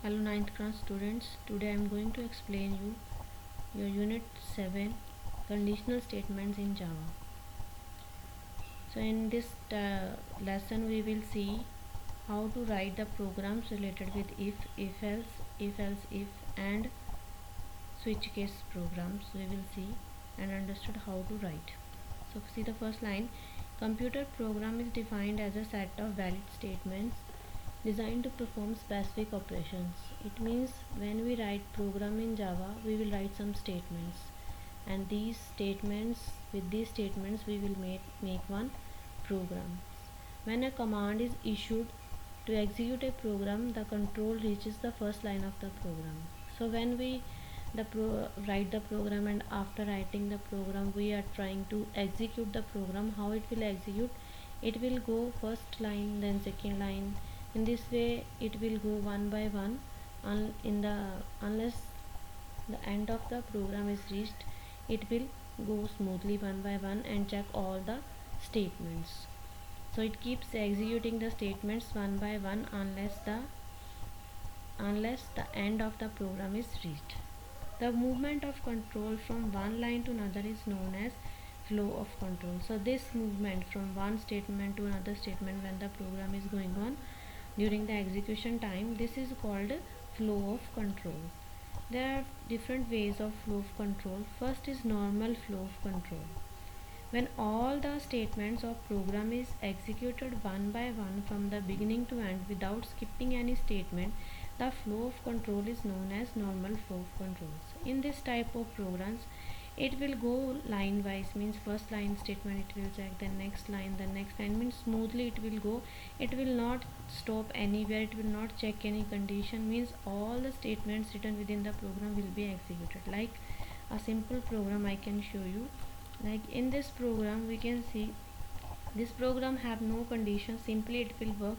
Hello ninth class students, today I am going to explain you your unit 7 conditional statements in Java. So in this lesson we will see how to write the programs related with if else, if and switch case programs. We will see and understood how to write. So see the first line. Computer program is defined as a set of valid statements designed to perform specific operations. It means when we write program in Java, we will write some statements, and with these statements we will make one program. When a command is issued to execute a program, the control reaches the first line of the program. So when we write the program, and after writing the program we are trying to execute the program, how it will execute? It will go first line, then second line. In this way it will go one by one unless the end of the program is reached. It will go smoothly one by one and check all the statements. So it keeps executing the statements one by one unless the end of the program is reached. The movement of control from one line to another is known as flow of control. So this movement from one statement to another statement when the program is going on during the execution time, this is called flow of control. There are different ways of flow of control. First is normal flow of control. When all the statements of program is executed one by one from the beginning to end without skipping any statement, the flow of control is known as normal flow of controls. In this type of programs, it will go line wise, means first line statement it will check, then next line, means smoothly it will go. It will not stop anywhere, it will not check any condition, means all the statements written within the program will be executed. Like a simple program I can show you. Like in this program we can see this program have no condition, simply it will work.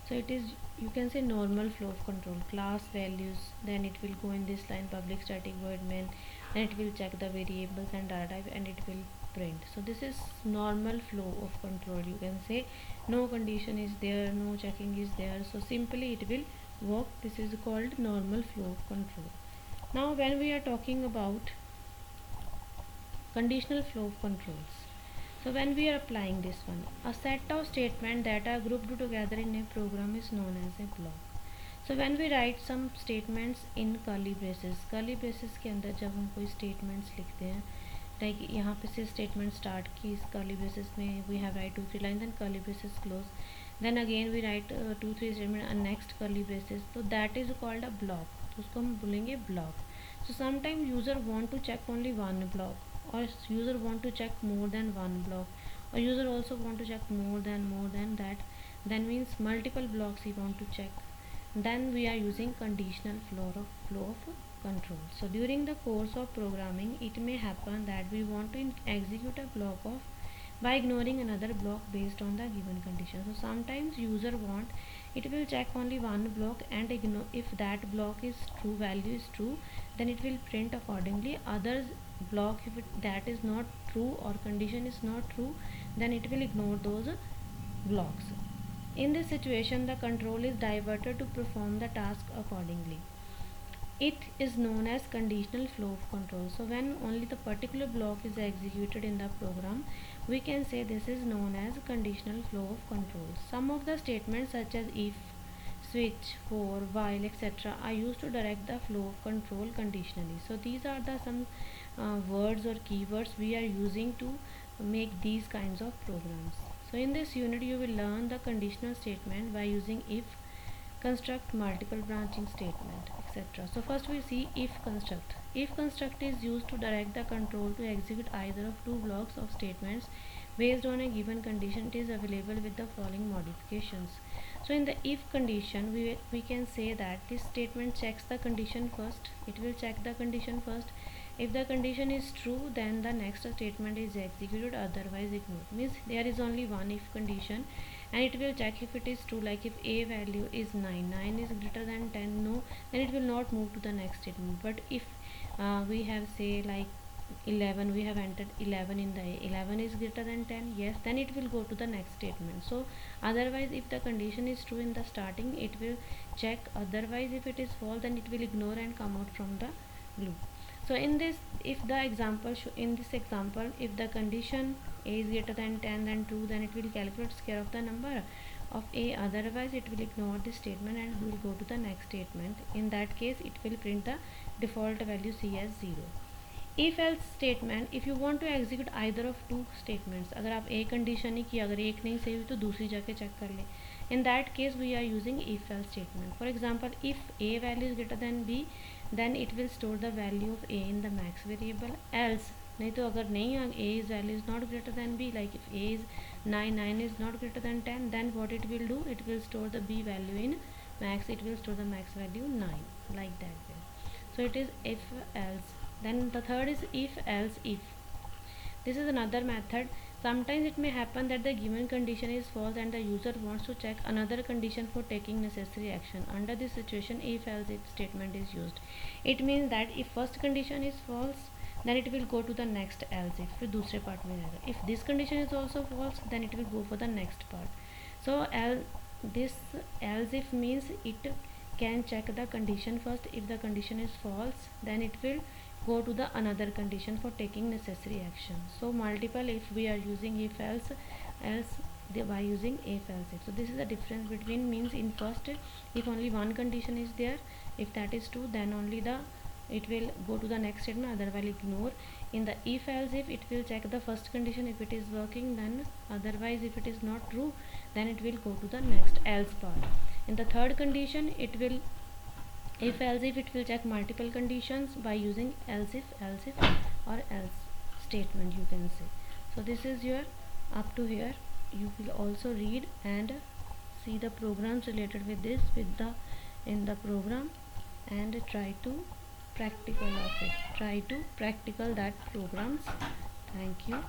So it is, you can say, normal flow of control. Class values, then it will go in this line public static void main, then it will check the variables and data type and it will print. So this is normal flow of control. You can say no condition is there, no checking is there, so simply it will work. This is called normal flow of control. Now when we are talking about conditional flow of controls, so when we are applying this one, a set of statements that are grouped together in a program is known as a block. So when we write some statements in curly braces के अंदर जब हम कोई statements लिखते हैं, like यहाँ पे से statement start की इस curly braces में we have write 2-3 lines, then curly braces close, then again we write 2-3 statement and next curly braces, so that is called a block. तो उसको हम बोलेंगे block. So sometimes user want to check only one block, or user want to check more than one block, or user also want to check more than that, then means multiple blocks he want to check. Then we are using conditional flow of control. So during the course of programming, it may happen that we want to execute a block of by ignoring another block based on the given condition. So sometimes user want, it will check only one block and ignore. If that block is true, value is true, then it will print accordingly. Others block, if that is not true or condition is not true, then it will ignore those blocks. In this situation, the control is diverted to perform the task accordingly. It is known as conditional flow of control. So when only the particular block is executed in the program, we can say this is known as conditional flow of control. Some of the statements such as if, switch, for, while, etc. are used to direct the flow of control conditionally. So these are the some words or keywords we are using to make these kinds of programs. So in this unit you will learn the conditional statement by using if, construct, multiple branching statement, etc. So first we see if construct. If construct is used to direct the control to execute either of two blocks of statements based on a given condition. It is available with the following modifications. So in the if condition, we can say that this statement checks the condition first. It will check the condition first. If the condition is true, then the next statement is executed, otherwise ignored. Means there is only one if condition, and it will check if it is true. Like if a value is 9 is greater than 10, no, then it will not move to the next statement. But if we have say like 11, we have entered 11 in the A, 11 is greater than 10, yes, then it will go to the next statement. So otherwise if the condition is true in the starting, it will check, otherwise if it is false, then it will ignore and come out from the loop. So in this, if the example in this example, if the condition A is greater than 10, then true, then it will calculate square of the number of A, otherwise it will ignore this statement and will go to the next statement. In that case it will print the default value C as 0. If else statement, if you want to execute either of two statements, अगर आप एक condition ही की, अगर एक नहीं सही हुई तो दूसरी जाके चेक कर ले, in that case we are using if else statement. For example if a value is greater than b, then it will store the value of a in the max variable. Else नहीं तो अगर नहीं, a is value is not greater than b, like if a is 9, 9 is not greater than 10, then what it will do, it will store the b value in max, it will store the max value 9, like that way. So it is if else. Then the third is if else if. This is another method. Sometimes it may happen that the given condition is false and the user wants to check another condition for taking necessary action. Under this situation, if else if statement is used. It means that if first condition is false, then it will go to the next else if. फिर दूसरे part में जाएगा. If this condition is also false, then it will go for the next part. So this else if means it can check the condition first. If the condition is false, then it will go to the another condition for taking necessary action. So multiple if we are using if else by using if else if. So this is the difference between, means in first if only one condition is there, if that is true, then only the it will go to the next statement, otherwise ignore. In the if else if, it will check the first condition, if it is working, then otherwise if it is not true, then it will go to the next else part. In the third condition, it will, if else if, it will check multiple conditions by using else if or else statement, you can say. So this is your up to here. You will also read and see the programs related with this with the in the program, and try to practical of it, try to practical that programs. Thank you.